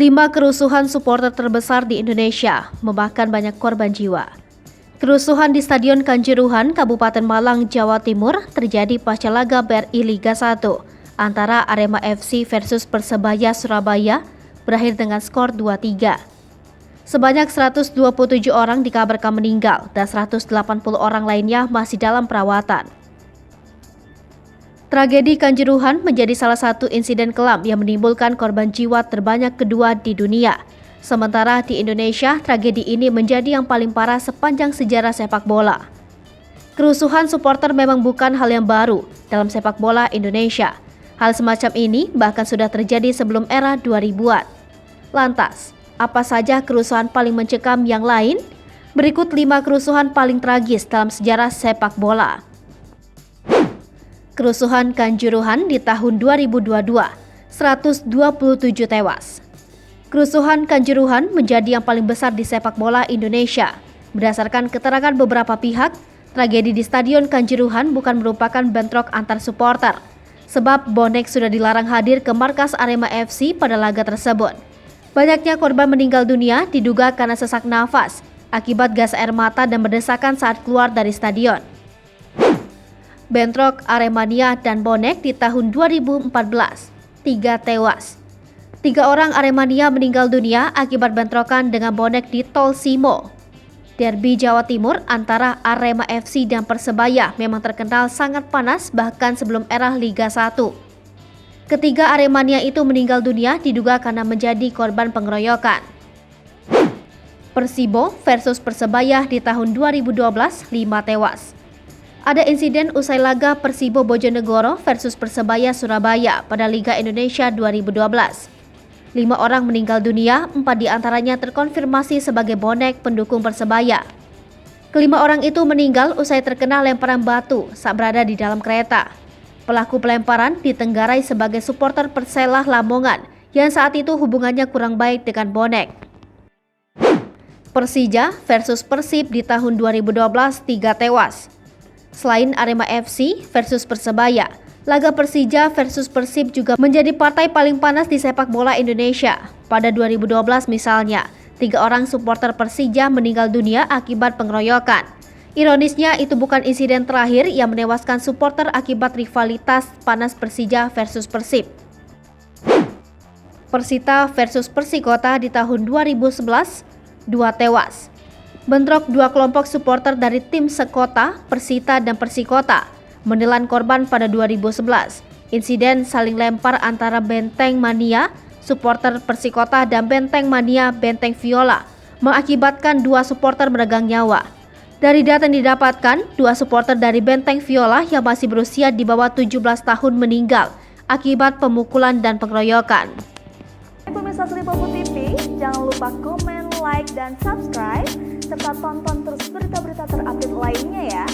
5 kerusuhan supporter terbesar di Indonesia memakan banyak korban jiwa. Kerusuhan di Stadion Kanjuruhan, Kabupaten Malang, Jawa Timur terjadi pasca laga BRI Liga 1 antara Arema FC versus Persebaya Surabaya berakhir dengan skor 2-3. Sebanyak 127 orang dikabarkan meninggal dan 180 orang lainnya masih dalam perawatan. Tragedi Kanjuruhan menjadi salah satu insiden kelam yang menimbulkan korban jiwa terbanyak kedua di dunia. Sementara di Indonesia, tragedi ini menjadi yang paling parah sepanjang sejarah sepak bola. Kerusuhan supporter memang bukan hal yang baru dalam sepak bola Indonesia. Hal semacam ini bahkan sudah terjadi sebelum era 2000-an. Lantas, apa saja kerusuhan paling mencekam yang lain? Berikut 5 kerusuhan paling tragis dalam sejarah sepak bola. Kerusuhan Kanjuruhan di tahun 2022, 127 tewas. Kerusuhan Kanjuruhan menjadi yang paling besar di sepak bola Indonesia. Berdasarkan keterangan beberapa pihak, tragedi di Stadion Kanjuruhan bukan merupakan bentrok antar supporter, sebab bonek sudah dilarang hadir ke markas Arema FC pada laga tersebut. Banyaknya korban meninggal dunia diduga karena sesak nafas akibat gas air mata dan berdesakan saat keluar dari stadion. Bentrok Aremania dan bonek di tahun 2014, 3 tewas. 3 orang Aremania meninggal dunia akibat bentrokan dengan bonek di Tol Simo. Derby Jawa Timur antara Arema FC dan Persebaya memang terkenal sangat panas bahkan sebelum era Liga 1. Ketiga Aremania itu meninggal dunia diduga karena menjadi korban pengeroyokan. Persibo versus Persebaya di tahun 2012, 5 tewas. Ada insiden usai laga Persibo Bojonegoro versus Persebaya Surabaya pada Liga Indonesia 2012. 5 orang meninggal dunia, 4 diantaranya terkonfirmasi sebagai bonek pendukung Persebaya. Kelima orang itu meninggal usai terkena lemparan batu saat berada di dalam kereta. Pelaku pelemparan ditenggarai sebagai supporter Persela Lamongan yang saat itu hubungannya kurang baik dengan bonek. Persija versus Persib di tahun 2012, 3 tewas. Selain Arema FC versus Persebaya, laga Persija versus Persib juga menjadi partai paling panas di sepak bola Indonesia. Pada 2012 misalnya, 3 orang supporter Persija meninggal dunia akibat pengeroyokan. Ironisnya, itu bukan insiden terakhir yang menewaskan supporter akibat rivalitas panas Persija versus Persib. Persita versus Persikota di tahun 2011, 2 tewas. Bentrok 2 kelompok supporter dari tim sekota, Persita dan Persikota, menelan korban pada 2011. Insiden saling lempar antara Benteng Mania, supporter Persikota dan Benteng Mania, Benteng Viola, mengakibatkan 2 supporter meregang nyawa. Dari data yang didapatkan, 2 supporter dari Benteng Viola yang masih berusia di bawah 17 tahun meninggal akibat pemukulan dan pengeroyokan. Pemirsa Selipopo TV, jangan lupa komen, like, dan subscribe, serta tonton terus berita-berita terupdate lainnya ya.